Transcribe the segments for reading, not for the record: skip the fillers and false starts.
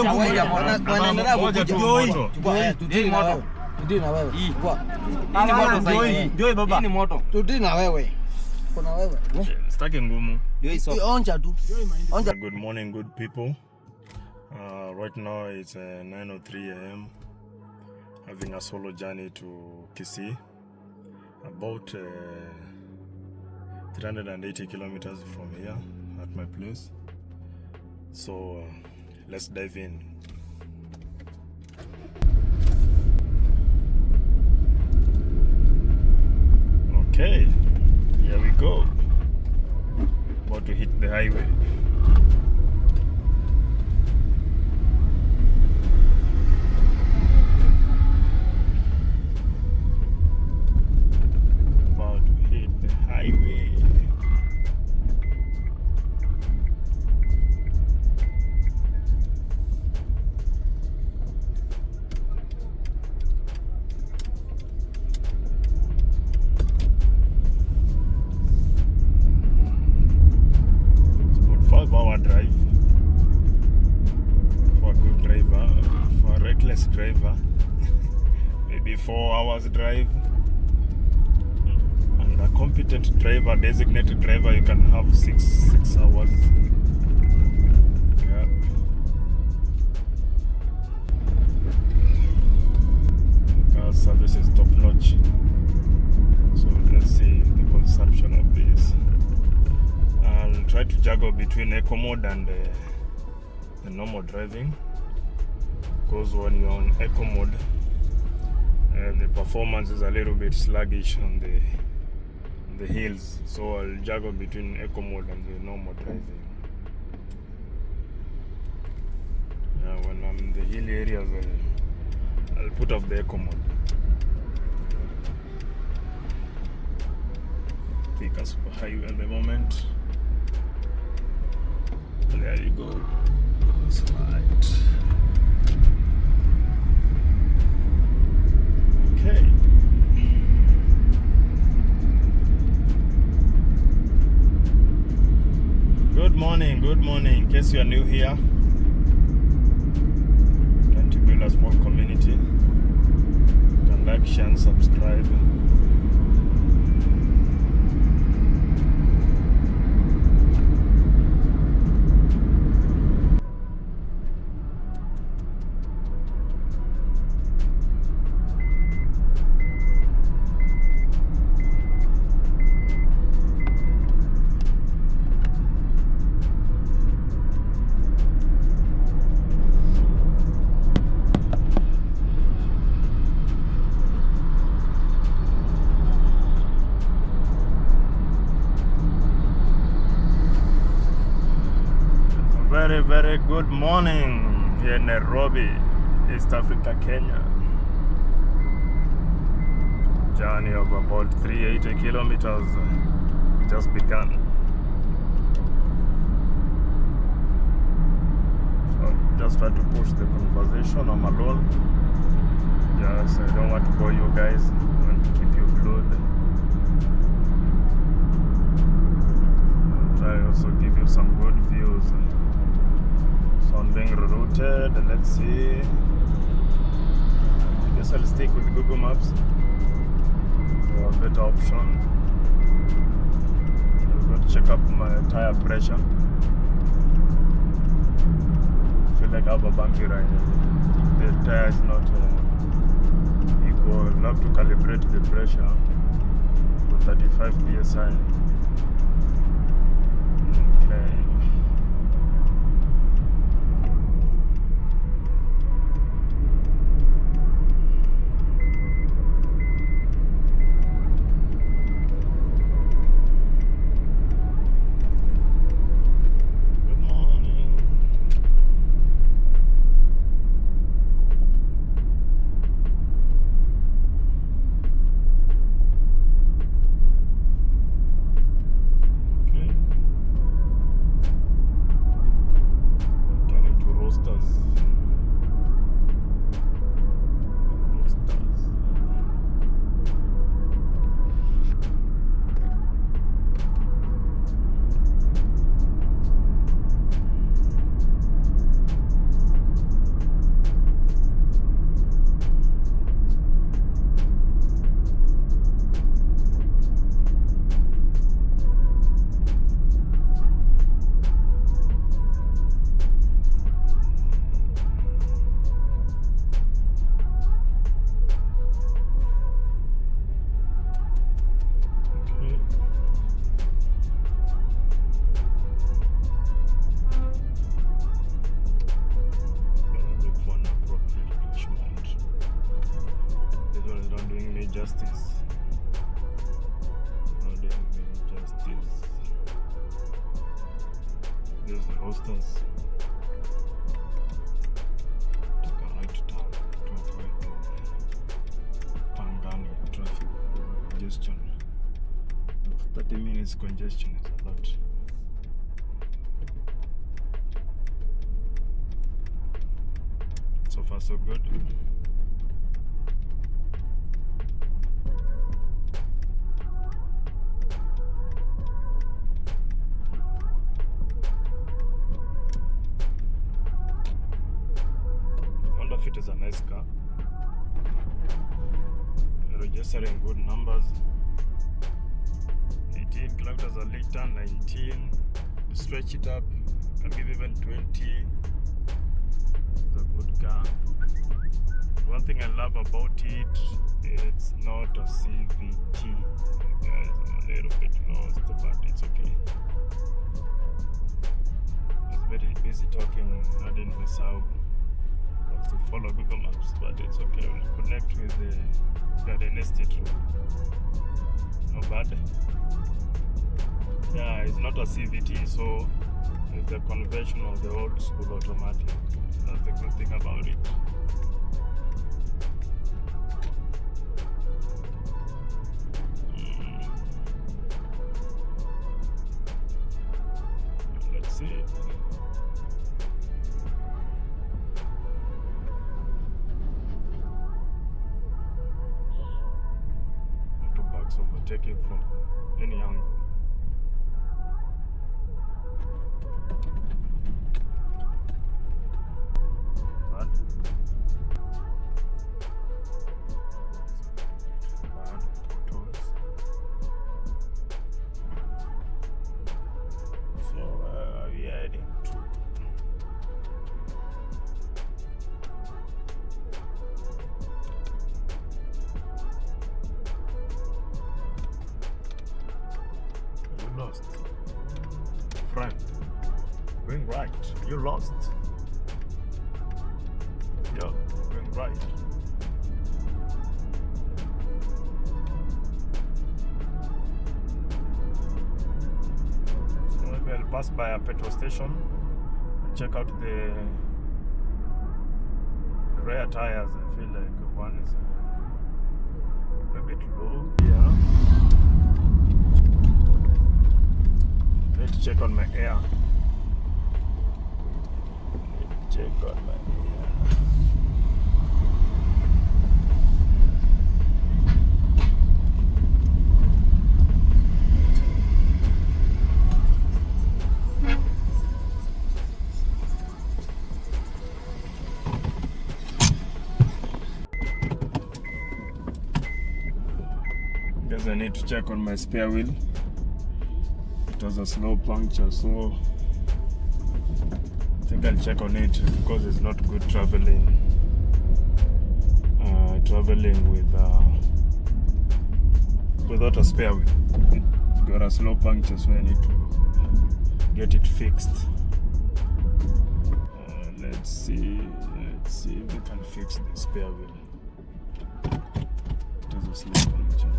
Good morning, good people. Right now it's 9:03 a.m. having a solo journey to Kisii, about 380 kilometers from here at my place. So let's dive in. Okay, here we go. About to hit the highway. About to hit the highway. Drive for a good driver, for a reckless driver, maybe 4 hours drive, and a competent driver, designated driver, you can have six hours. Yeah. Car service is top notch. So let's see the consumption of this. I'll try to juggle between eco mode and the normal driving, because when you're on eco mode, the performance is a little bit sluggish on the hills. So I'll juggle between eco mode and the normal driving. When I'm in the hill areas, I'll put off the eco mode. Take a super highway at the moment. There you go. That's right. Okay. Good morning, good morning. In case you are new here, trying to build a small community. You can like, share, and subscribe. Very good morning here in Nairobi, East Africa, Kenya. Journey of about 380 kilometers just begun. So just try to push the conversation. I'm alone. Yes, I don't want to bore you guys. I want to keep you glued. I'll try also give you some good views. So I'm being rerouted. Let's see. I guess I'll stick with Google Maps for a better option. I'm going to check up my tire pressure. I feel like I have a bumpy ride. The tire is not equal. I'll have to calibrate the pressure to 35 psi. Okay. justice. Not doing me justice. There's the hostels. Take a right turn to avoid the Pangani traffic congestion. 30 minutes congestion is a lot. So far so good. Honda Fit is a nice car. Registering good numbers. 18 kilometers a liter, 19. You stretch it up, can give even 20. It's a good car. One thing I love about it, it's not a CVT. Guys, I'm a little bit lost, but it's okay. I was very busy talking. I didn't miss out. I have to follow Google Maps, but it's okay. We'll connect with the Garden Estate Road. Not bad. Yeah, it's not a CVT, so it's the conventional, the old school automatic. That's the good thing about it. Let's see. Two backs overtaking from any angle. Lost. Friend, going right. You lost. Yeah, going right. So maybe I'll pass by a petrol station and check out the rear tires. I feel like one is a bit low. Yeah. Need to check on my air. Check on my air. Guess I need to check on my spare wheel. It was a slow puncture, so I think I'll check on it because it's not good traveling without a spare wheel. It got a slow puncture, so I need to get it fixed. Let's see if we can fix the spare wheel. It was a slow puncture.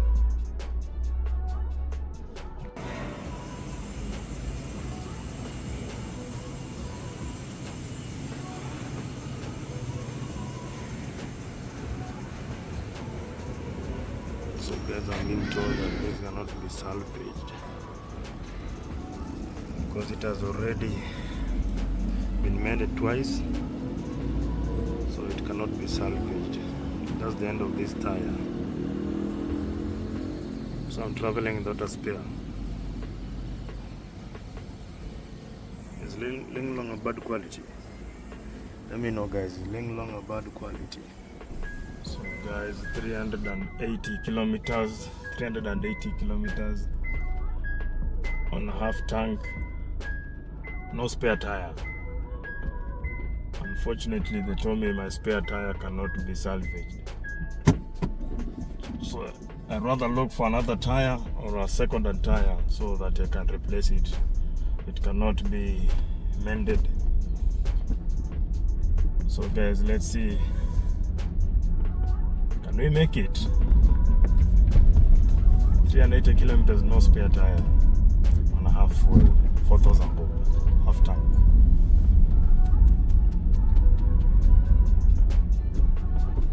So guys, I'm being told that this cannot be salvaged because it has already been mended twice, so it cannot be salvaged. That's the end of this tire. So I'm traveling without a spare. Is Ling Long a bad quality? Let me know, guys. Is Ling Long a bad quality? So guys, 380 kilometers on a half tank, no spare tire. Unfortunately, they told me my spare tire cannot be salvaged. So I'd rather look for another tire or a second-hand tire so that I can replace it. It cannot be mended. So guys, let's see. Can we make it? 380 kilometers, no spare tire, and a half fuel, 4,000 bob, half tank.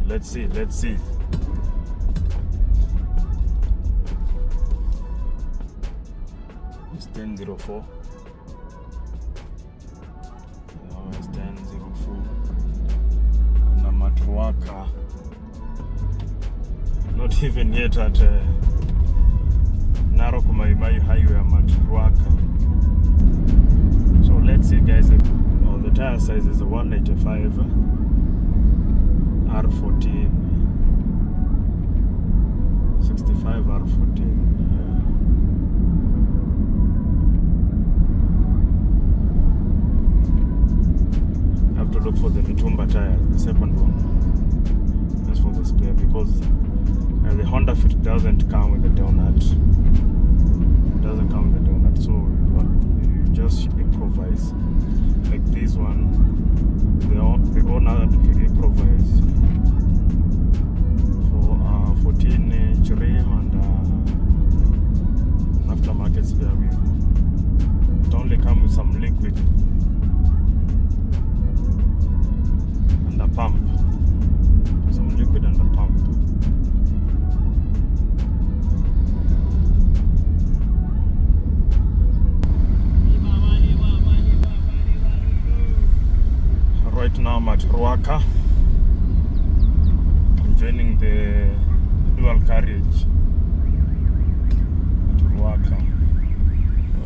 Let's see. It's 10:04. It's 10:04. And I'm at Ruaka. Not even yet at Mai Mahiu highway. I'm at Ruaka. So let's see, guys. The tire size is a 185 R14, 65 R14. Yeah. I have to look for the Mitumba tires, the second one. Just for the spare, because the Honda Fit doesn't come with the donut. It doesn't come with the donut, so you just improvise. Like this one, the owner had to improvise for 14-inch rim and aftermarket spare wheel. It only comes with some liquid and a pump. Some liquid and a pump. Right now I'm at Ruaka. I'm joining the dual carriage at Ruaka.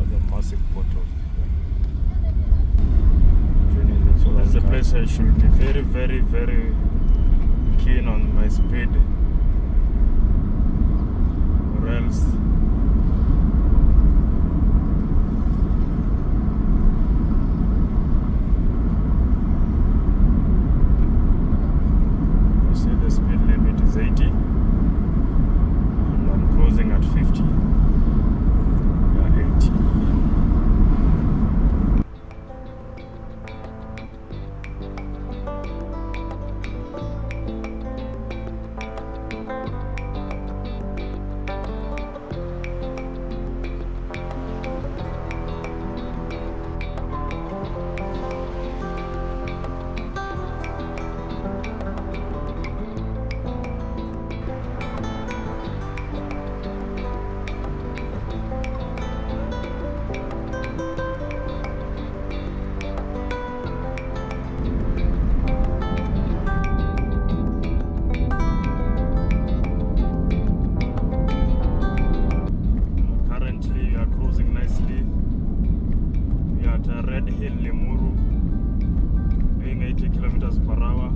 The massive portal. So that's the place I should be very, very, very keen on my speed, or else the speed limit is 80 and I'm cruising at 50. Yeah, 80. Doing 80 kilometers per hour.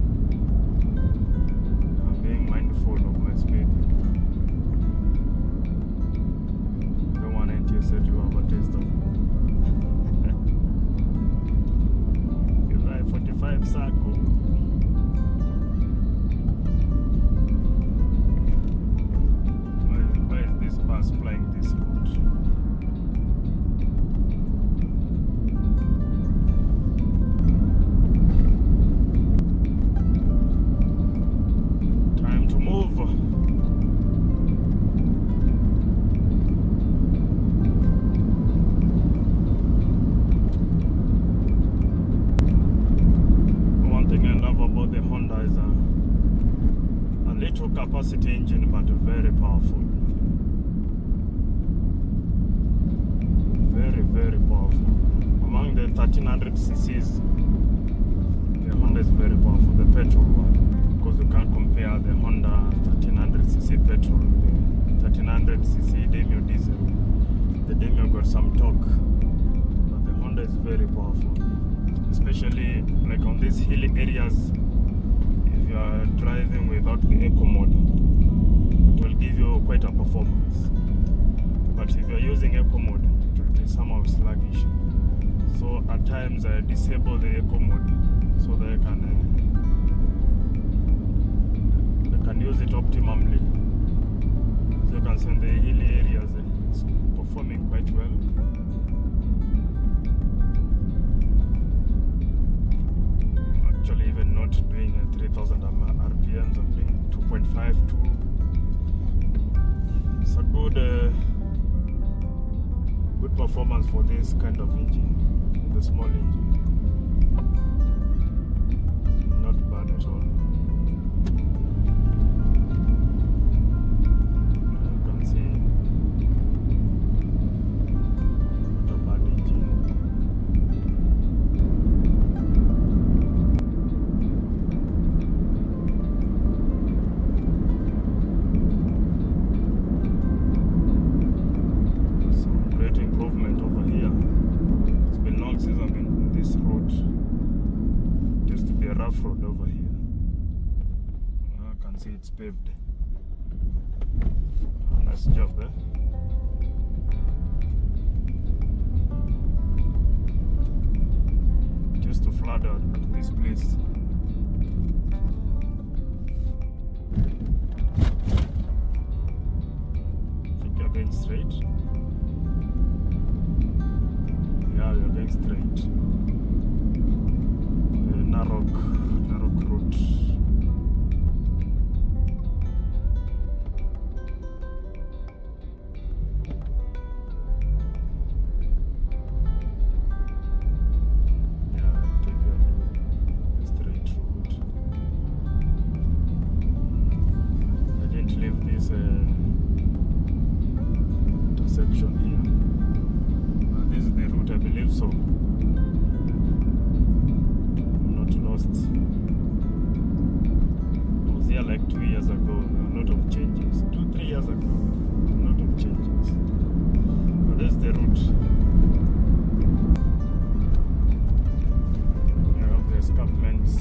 I'm being mindful of my speed. I don't want NTSA to have a taste of me. You drive 45 circle. Why is this bus flying this route? Capacity engine, but very powerful. Very, very powerful. Among the 1300 cc's, the Honda is very powerful, the petrol one, because you can't compare the Honda 1300 cc petrol with the 1300 cc Demio diesel. The Demio got some torque, but the Honda is very powerful, especially like on these hilly areas. If you are driving without the eco mode, it will give you quite a performance. But if you are using eco mode, it will be somehow sluggish. So at times I disable the eco mode so that I can use it optimally. So you can see in the hilly areas, it's performing quite well. Actually, even not doing 3000 RPMs, I'm doing 2.5 to It's a good performance for this kind of engine, the small engine. Not bad at all. You can see not a bad engine. Improvement over here. It's been long since I've been on this road. It used to be a rough road over here. I can see it's paved. Nice job there. It used to flood out this place. I think you're going straight. Yeah, we are going straight. Narrow road. Yeah, take a straight road. I didn't leave this intersection here. This is the route, I believe so. I'm not lost. I was here like 2 years ago. A lot of changes. 2-3 years ago. A lot of changes. But this is the route. You have the escarpments.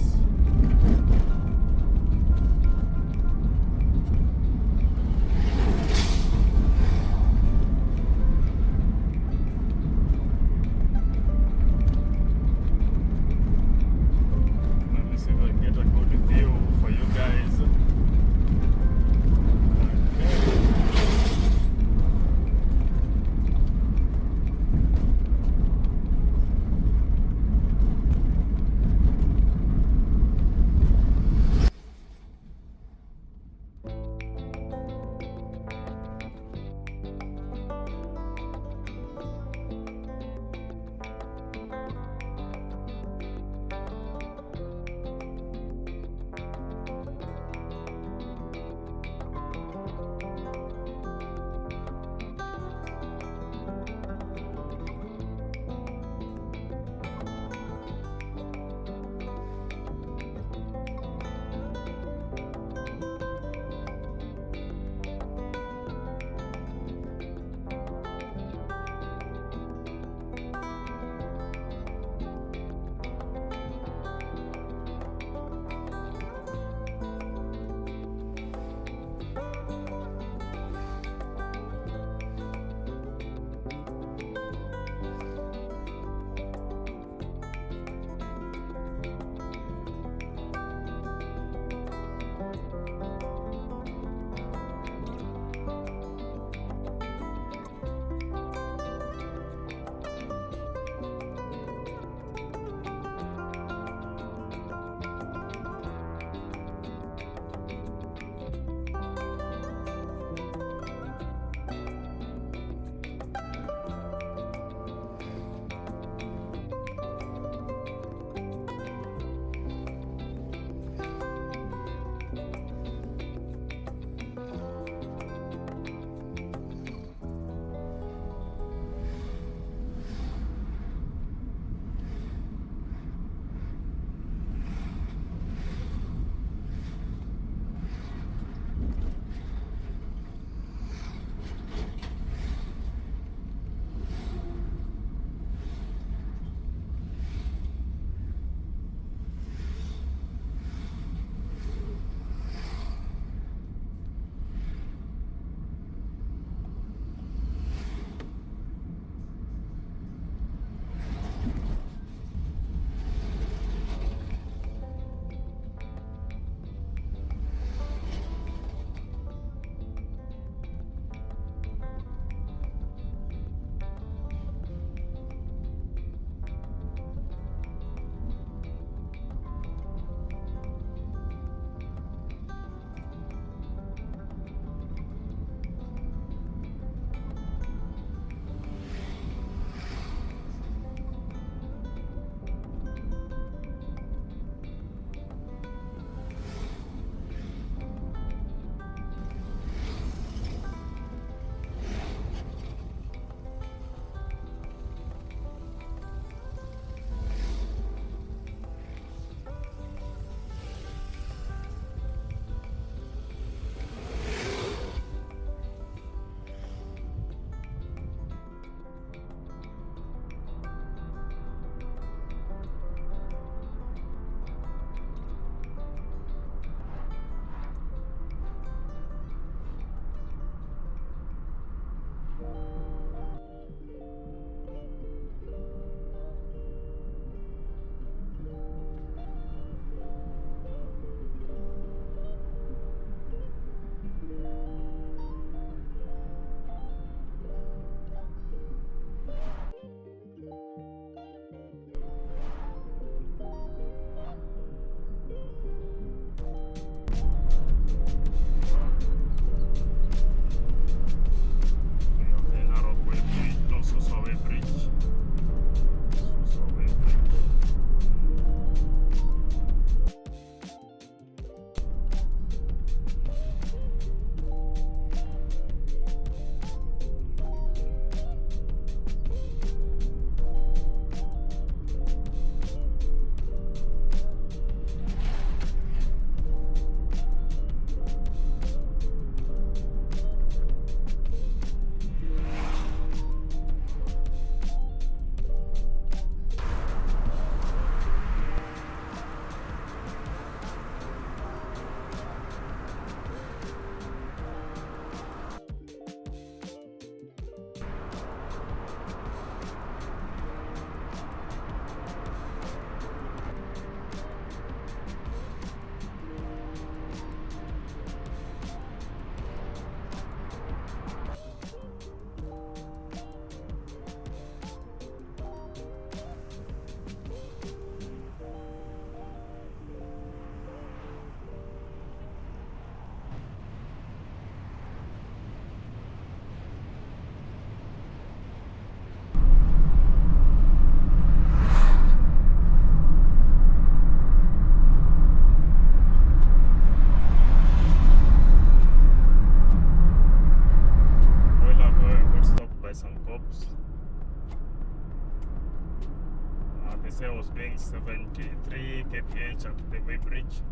reach at the way bridge,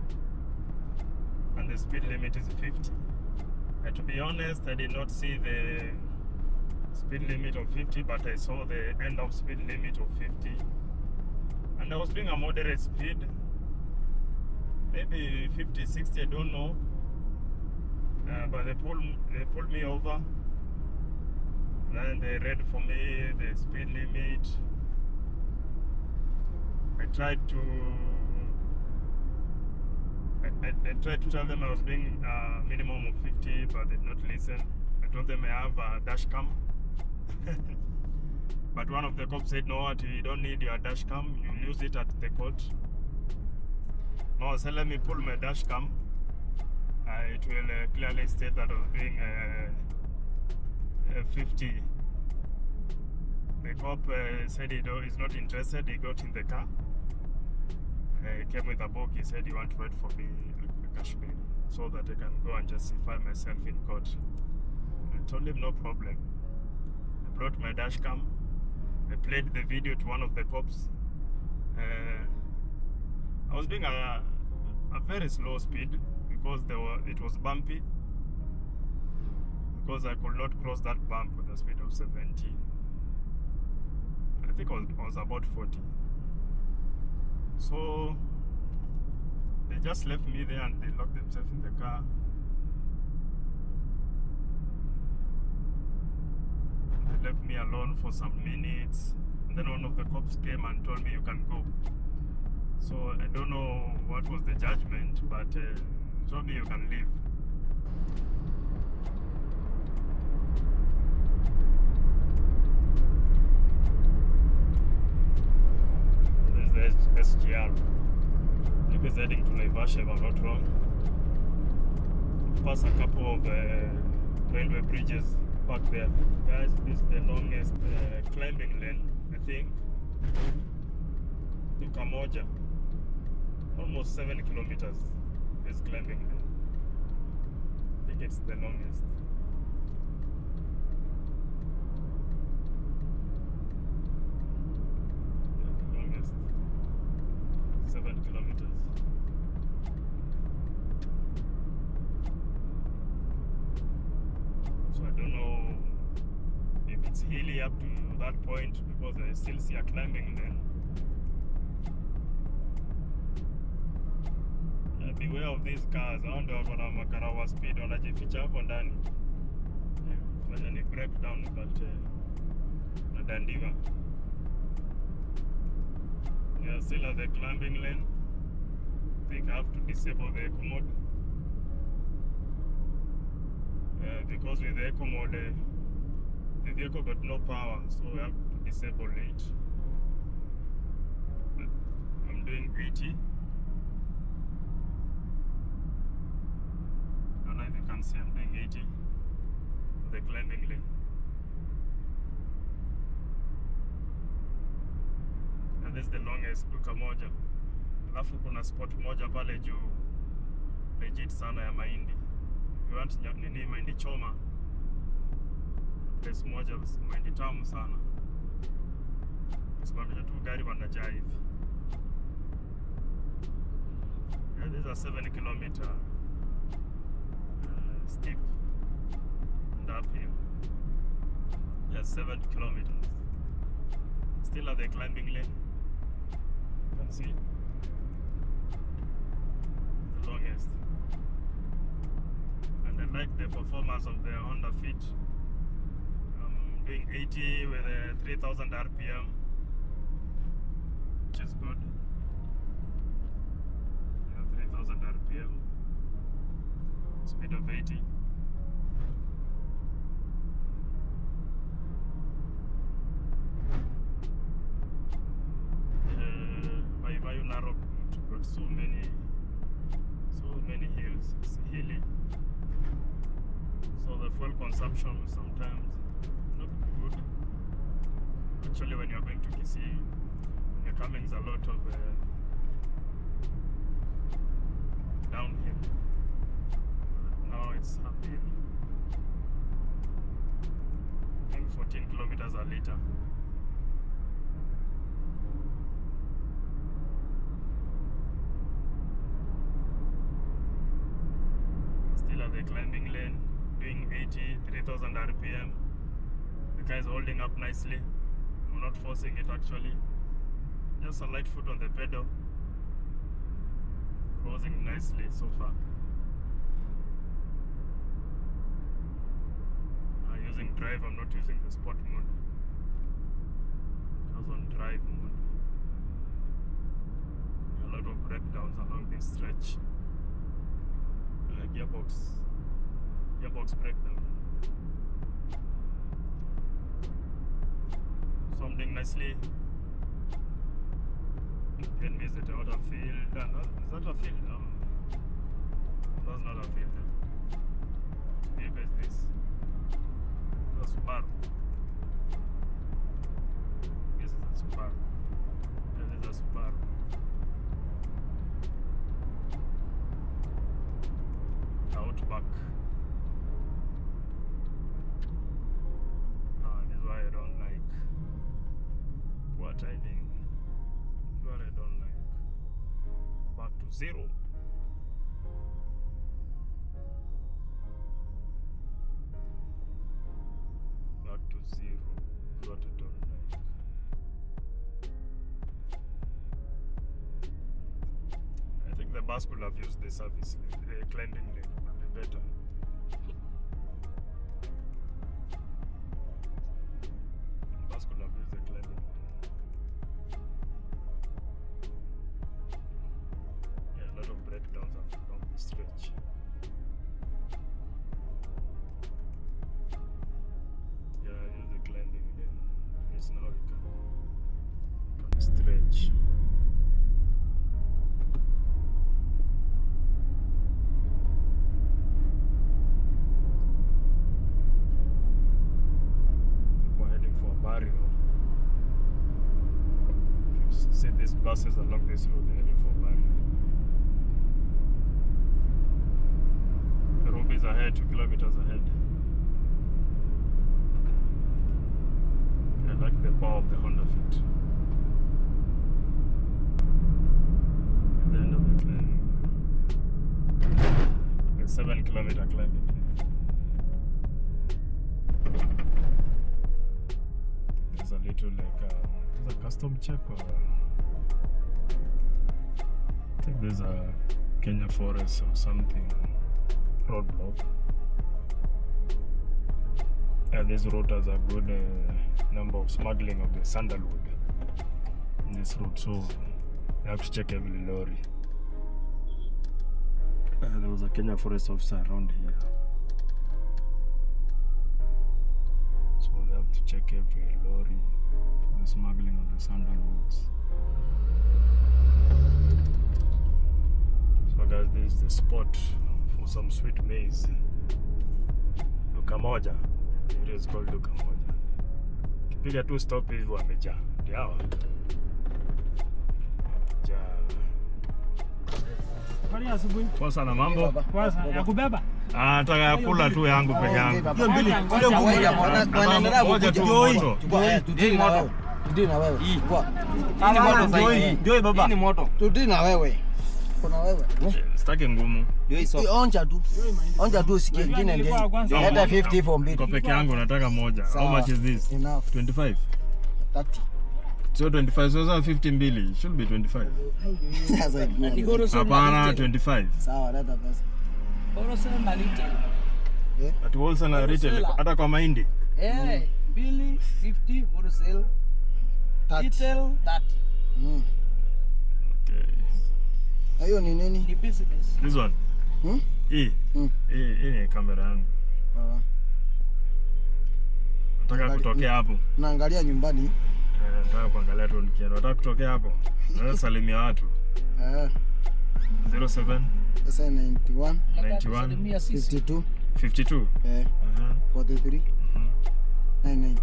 and the speed limit is 50. To be honest, I did not see the speed limit of 50, but I saw the end of speed limit of 50, and I was doing a moderate speed, maybe 50, 60, I don't know, but they pulled me over, and then they read for me the speed limit. I tried to tell them I was doing a minimum of 50, but they did not listen. I told them I have a dash cam. But one of the cops said, no, you don't need your dash cam, you'll use it at the court. No, so let me pull my dash cam. It will clearly state that I was doing 50. The cop said he's not interested. He got in the car. He came with a book. He said he want to wait for me a cash bail so that I can go and justify myself in court. I told him no problem. I brought my dash cam. I played the video to one of the cops. I was doing a very slow speed because it was bumpy. Because I could not cross that bump with a speed of 70. I think I was about 40. So they just left me there and they locked themselves in the car. They left me alone for some minutes, and then one of the cops came and told me you can go. So I don't know what was the judgment, but told me you can leave. There's the SGR. Maybe it's heading to Naivasha if I'm not wrong. We've passed a couple of railway bridges back there. Guys, this is the longest climbing lane, I think. To Kamoja. Almost 7 kilometers this climbing lane. I think it's the longest. Yeah, the longest. 7 kilometers. So I don't know if it's hilly up to that point because I still see a climbing lane. Beware of these cars. I wonder wako na makarawa speed wanajificha hapo ndani. Fanya ni breakdown but nadandiwa. Yeah, still at the climbing lane. I think I have to disable the eco mode. Because with the eco mode, the vehicle got no power, so I have to disable it. I'm doing 80. I don't know if you can see I'm doing 80. The climbing lane. And this is the longest duka moja. Alafu kuna spot moja pale juu legit sana ya mahindi. If you want nini mahindi choma, place moja mahindi tamu sana. Simamisha tu gari wanajaa hivi. Yeah, this is a 7 kilometer steep and uphill. Yeah, 7 kilometers. Still at the climbing lane. You can see the longest. And I like the performance of the Honda Fit. I'm doing 80 with a 3000 RPM, which is good. Yeah, 3000 RPM. Speed of 80. Mai Mahiu narrow got so many hills. It's hilly, so the fuel consumption sometimes not good. Actually, when you're going to Kisii, when you're coming, there's a lot of downhill. Now it's uphill. I think 14 kilometers a liter. climbing lane, doing 3,000 RPM. The car is holding up nicely. I'm not forcing it actually. Just a light foot on the pedal. Cruising nicely so far. I'm using drive, I'm not using the sport mode. Just on drive mode. A lot of breakdowns along this stretch. Gearbox breakdown. Sounding nicely. Can visit out a field. Is that a field? No. That's not a field. What vehicle is this? It's a Subaru. This is a Subaru. This is a Subaru. Outback. This is why I don't like poor tiding. What I don't like. Back to zero. Back to zero. What I don't like. I think the bus could have used the service, the climbing lane, would be better. The bus could have used the climbing lane. Breakdowns along the stretch. Yeah, use the climbing lane. Yes, now we can stretch. We're heading for a barrio. If you see these buses along this road, they're heading for a barrio. Nairobi is ahead, 2 kilometers ahead. I like the power of the Honda Fit. At the end of the climbing. The 7-kilometer climbing. There's a little like there's a custom check or I think there's a Kenya forest or something. Roadblock. And these routers are good number of smuggling of the sandalwood in this route, so you have to check every lorry. There was a Kenya forest officer around here, so they have to check every lorry for the smuggling of the sandalwoods. So guys, this is the spot for some sweet maize. Duka moja. It is called duka moja. Kipiga tu stop hivi wamejaa. Ndio hawa. Kwani asubuhi? Kwa sana mambo. Kwanza ya kubeba? Nataka kula tu yangu peke yangu. Hiyo mbili. Moja tu moto. Tudini moto. Tudini na wewe. Kwa. Hii moto sasa. Ndio baba. Hii ni moto. Tudini na wewe. Kuna wewe. Sitaki ngumu. Onja tu. Onja tu usikie nyingine ndio. Hata 50 for mbili. Kwa peke yangu nataka moja. How much is this? Enough. 25. 30. So 25 so 50 mbili. Should be 25. Sasa hapana 25. Sawa dada basi. Bora sana retail. At wholesale na retail hata kwa mahindi. Mbili 50 wholesale. Retail 30. Okay. Hiyo ni nini? Ni business. This one. Hii ni kamera yangu. Nataka kutokea hapo. Naangalia nyumbani. Nataka kuangalia tu nikienda. Nataka kutokea hapo. Naweza salimia watu. 07 91 52 52 43 99.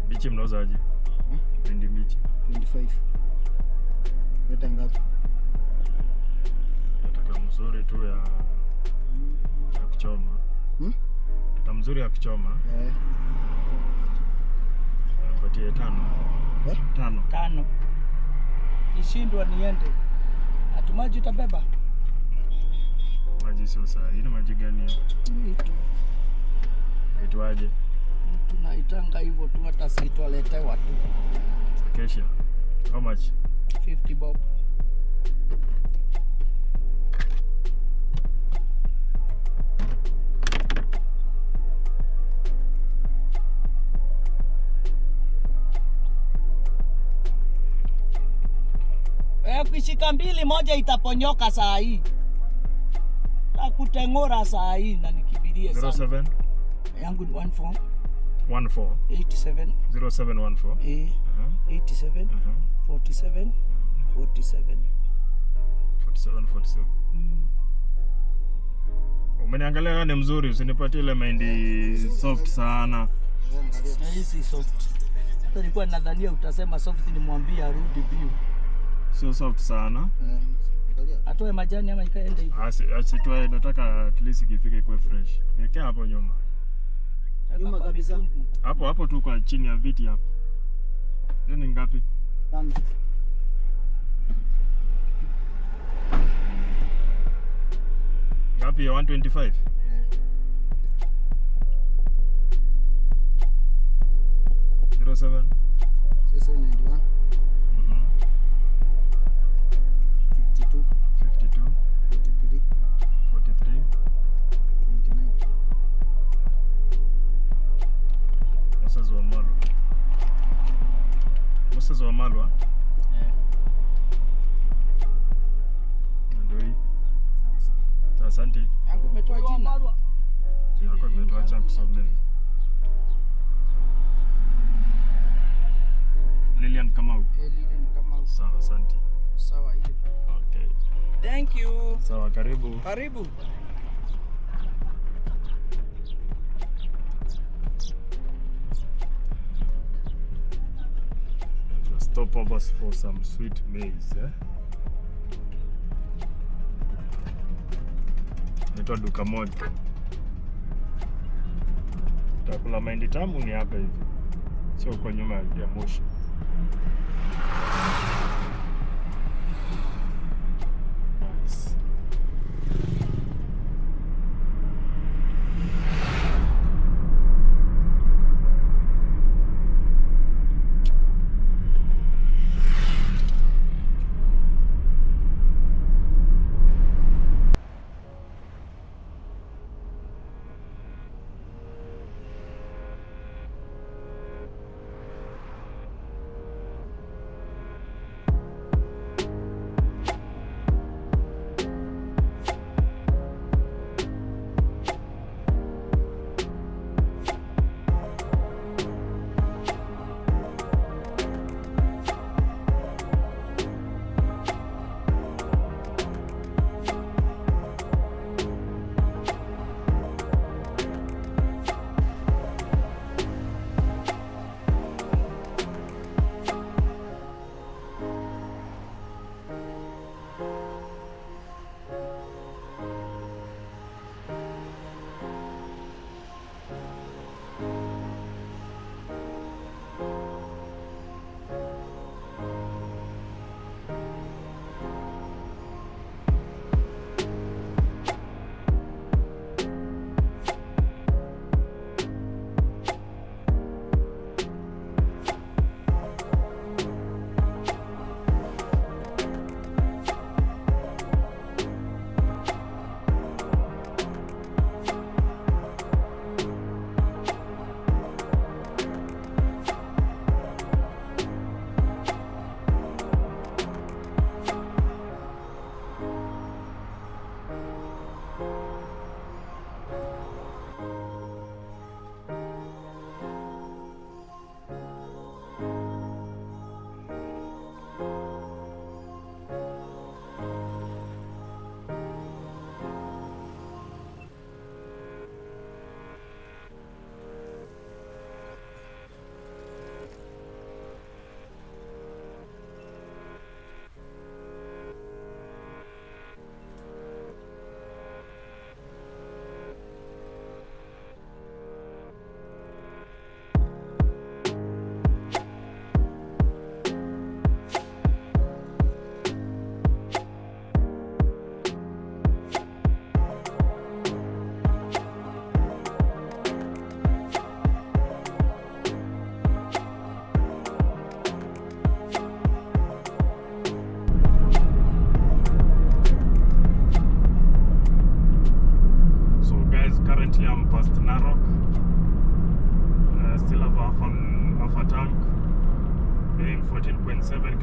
Bichi mnauzaje? Pindi bichi 25. Leta ngapi? Nataka mzuri tu ya kuchoma. Nataka mzuri ya kuchoma. Napatie 5. 5. Nishindwa niende. Atumaji utabeba? Maji sio saa. Ina maji gani? Itu. Itwaje? Tunaitanga hivyo tu, hata sitoletewa tu. Kesha. How much? 50 bob. Ukishika mbili moja itaponyoka saa hii. Takutengora saa hii na nikibirie sana. 07 yangu ni 14 14 87 0714 87 47 47 47. Umeniangalia gani mzuri, usinipatie ile mahindi soft sana. Na hizi soft. Hata nilikuwa nadhania utasema soft, nimwambie arudi bio. Sio soft sana. Atoe majani ama ikaende hivi. Asitoe, nataka at least ikifike ikuwe fresh. Niwekea hapo nyuma. Nyuma kabisa. Hapo tu kwa chini ya viti hapo. Hiyo ni ngapi? 5. Ngapi ya 125? Yeah. 07 Sasa 91. 52 43 99. Moses wa Malwa. Ndio hii. Asante. Yangu umetoa jina. Yako umetoacha kusomea. Lilian Kamau. Lilian Kamau. Sawa, asante. Sawa hiyo. Okay. Thank you. Sawa, karibu. Karibu. Stop over for some sweet maize, Nitoa duka moja. Takula mahindi tamu ni hapa hivi. Sio kwa nyuma ya Moshi. Nice.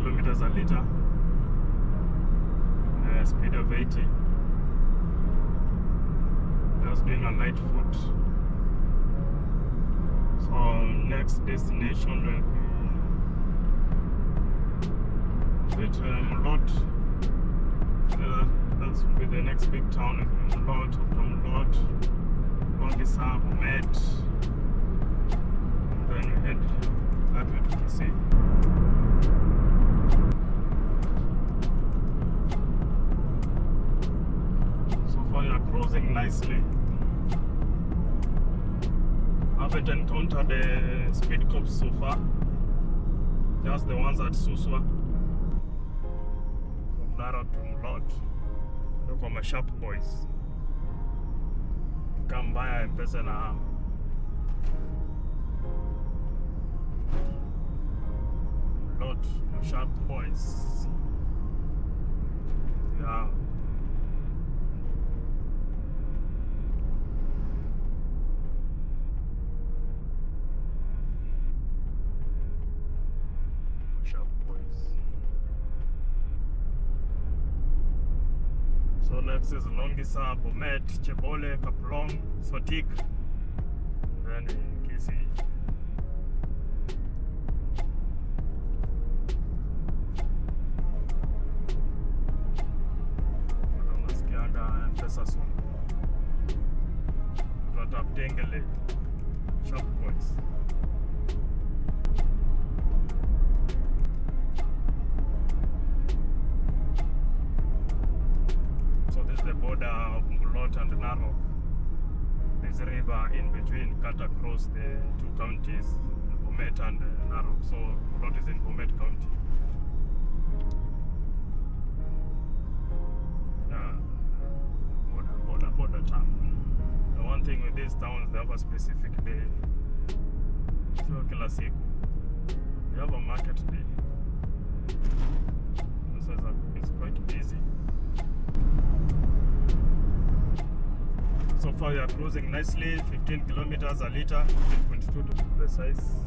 kilometers a liter, speed of 80. Just doing a light foot. So next destination will be Lot. That's will be the next big town. Is Lot, after Lot, Longisa, Bomet. Then you head that way to Kisii. So far you are cruising nicely. Haven't encountered the speed cops so far. Just the ones at Suswa. From Nara to Lot. Look at my sharp boys. Come by and person Lot, sharp boys. Yeah. Sharp boys. So next is Longisa, Bomet, Chebole, Kaplong, Sotik, then in Kisii. Pesa soon. Tengele, sharp boys. So this is the border of Lot and Narok. There's a river in between, cut across the two counties, Bomet and Narok. So Lot is in Bomet County. Border town. The one thing with these towns, they have a specific day. So kila siku you have a market day. So it's quite busy. So far you are cruising nicely, 15 kilometers a liter, 15.2 to be precise.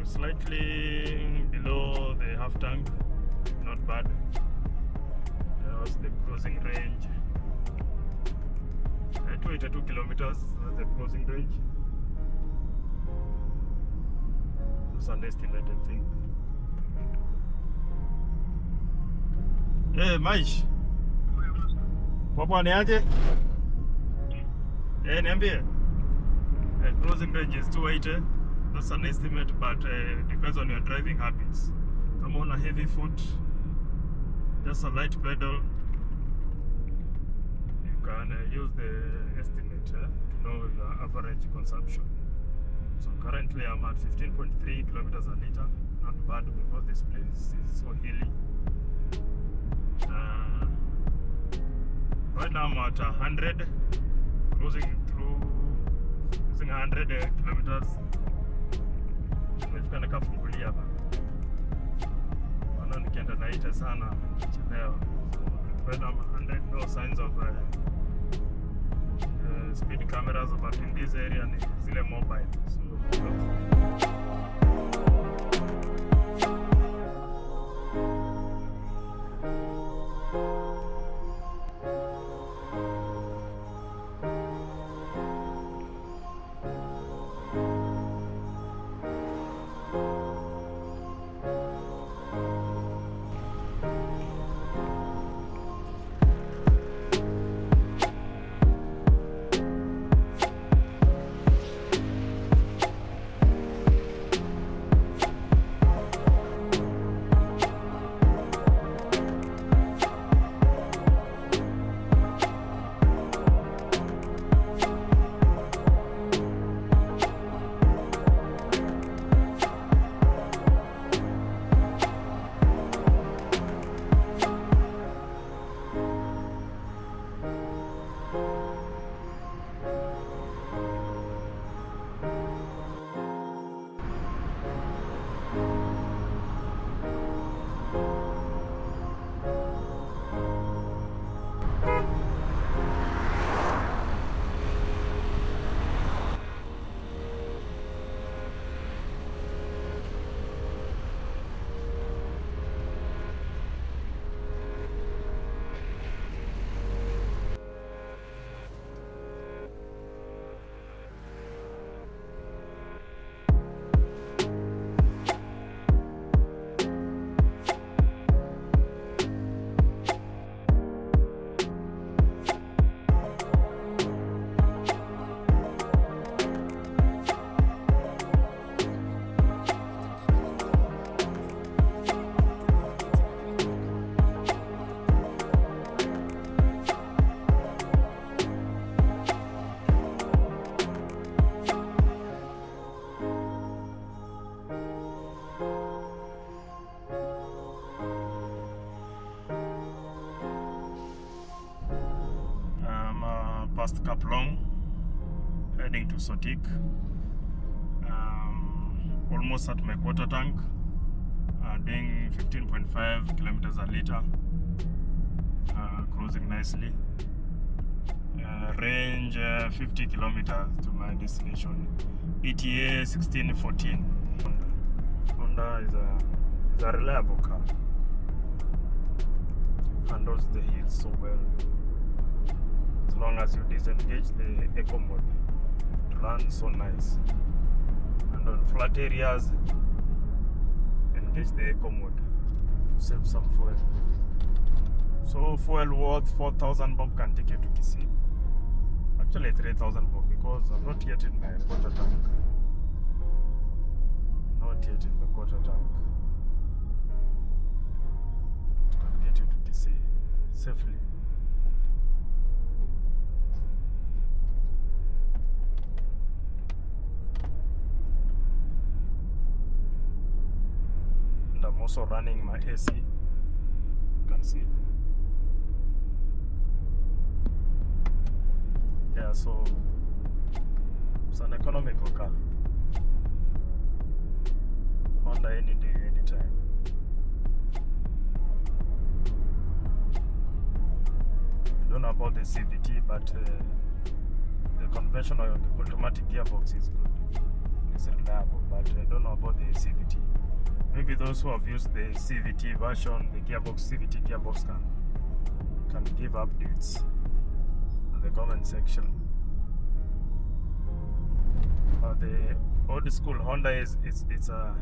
Slightly below the half tank, not bad. That's the cruising range. 22 kilometers, that's the cruising range. That's an estimated thing. Hey, Maish. Papa ni aje? Niambie. Cruising range is 280. That's an estimate, but depends on your driving habits. Come on a heavy foot, just a light pedal. You can use the estimate to know your average consumption. So currently I'm at 15.3 kilometers a liter. Not bad because this place is so hilly. Right now I'm at 100, cruising through using 100 kilometers. Nimefika nikafungulia hapa. Wana nikienda naita sana chelewa. Right now I'm 100, no signs of speed cameras, but in this area ni zile mobile. So past Kaplong, heading to Sotik. Almost at my quarter tank, doing 15.5 kilometers a liter, cruising nicely. Range 50 kilometers to my destination. ETA 1614. Honda is a reliable car, handles the heat so well. As long as you disengage the eco mode, it runs so nice. And on flat areas, engage the eco mode to save some fuel. So fuel worth 4,000 bob can take you to Kisii. Actually 3,000 bob, because I'm not yet in my quarter tank. Not yet in my quarter tank. It can get you to Kisii safely. And I'm also running my AC. You can see. Yeah, so it's an economical car. Honda any day, anytime. I don't know about the CVT, but the conventional automatic gearbox is good. It's reliable, but I don't know about the CVT. Maybe those who have used the CVT version, the CVT gearbox can give updates in the comment section. The old school Honda it's a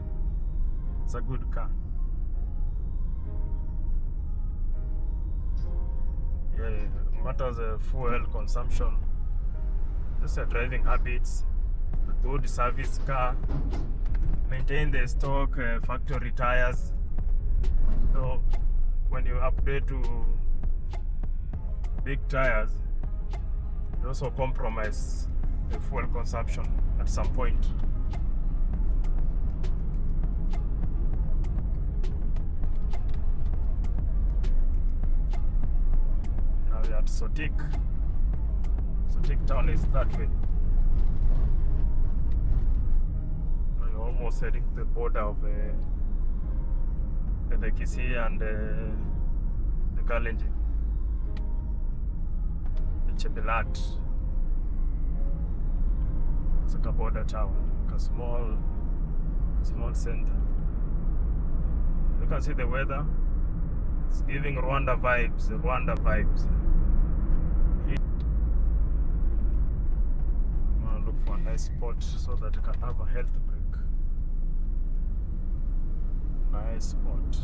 good car. Yeah, matters of fuel consumption, just your driving habits, good service car, maintain the stock factory tires. So when you upgrade to big tires, you also compromise the fuel consumption at some point. Now we are at Sotik. Sotik town is that way. We're almost heading to the border of the Kisii and the Kalenjin, the Chebilat. It's like a border town, like a small center. You can see the weather. It's giving Rwanda vibes. I'm gonna look for a nice spot so that I can have a health break. Nice spot.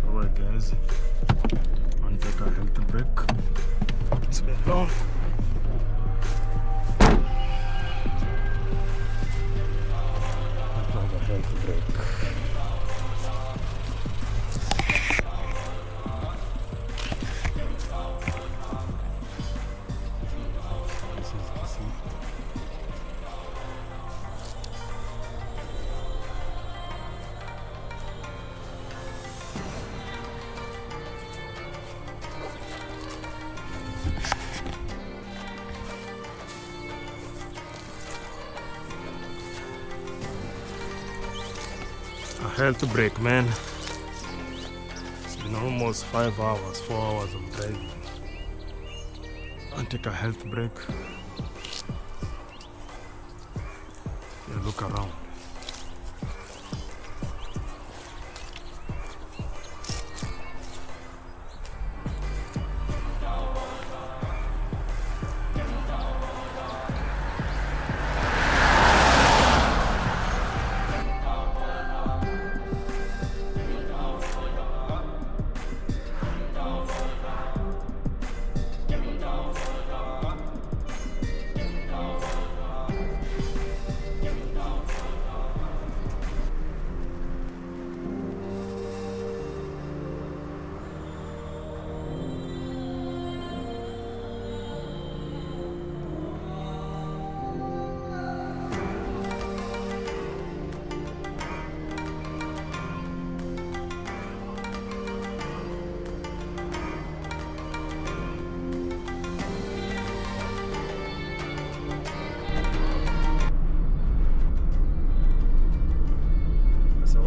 Alright guys, I'll take a health break. It's been long. I'll have a health break. This is Kisii. A health break, man. It's been almost 5 hours, 4 hours of driving. I'll take a health break. Yeah, look around.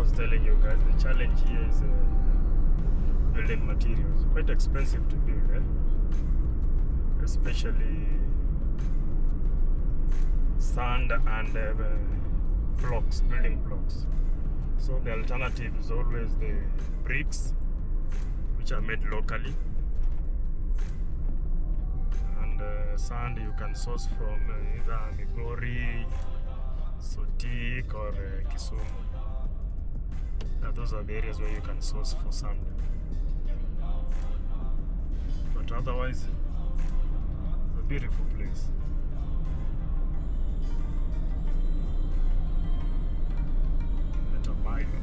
was telling you guys, the challenge here is building materials. Quite expensive to build, especially sand and blocks, building blocks. So the alternative is always the bricks, which are made locally, and sand you can source from either Migori, Sotik, or Kisii. Those are the areas where you can source for sand. But otherwise, it's a beautiful place. Mai Mahiu.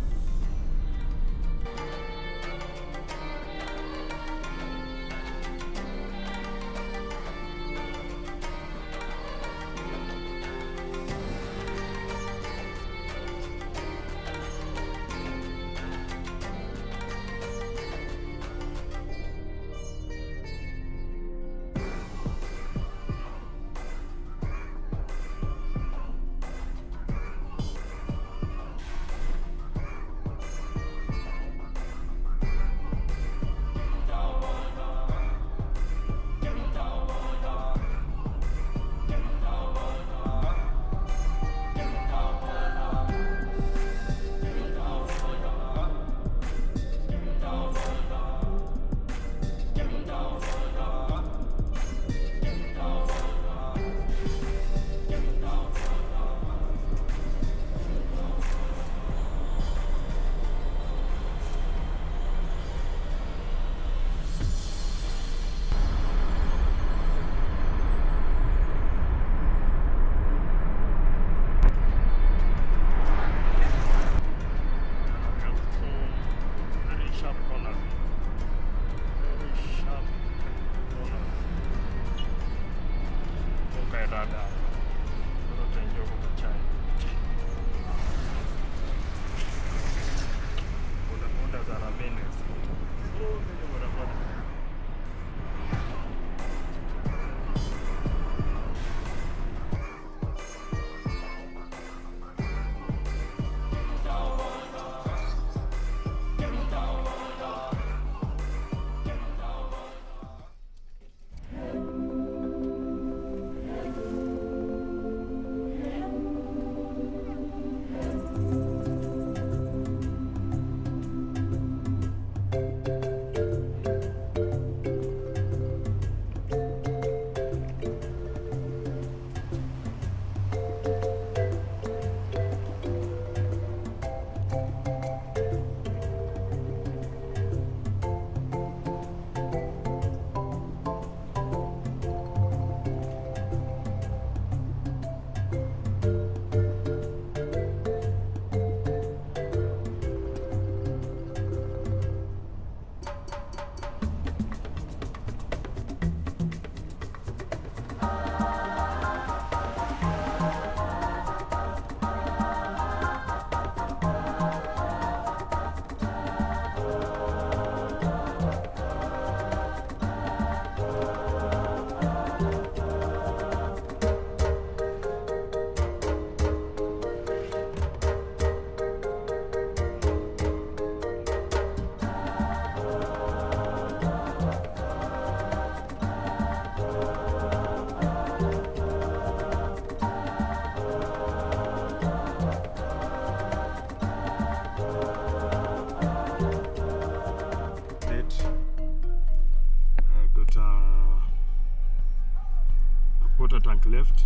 Water tank left,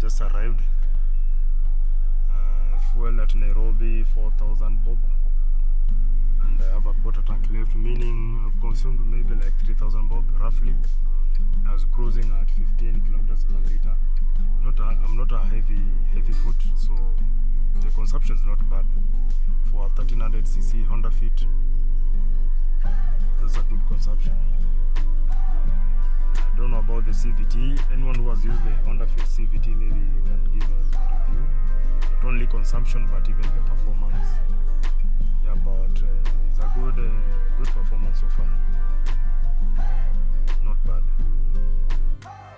just arrived. Fuel at Nairobi 4,000 bob, and I have a quarter tank left, meaning I've consumed maybe like 3,000 bob roughly. I was cruising at 15 kilometers per liter. I'm not a heavy foot, so the consumption is not bad for a 1300cc Honda Fit. That's a good consumption. I don't know about the CVT. Anyone who has used the Honda Fit CVT, maybe you can give us a review. Not only consumption, but even the performance. Yeah, but it's a good performance so far. Not bad.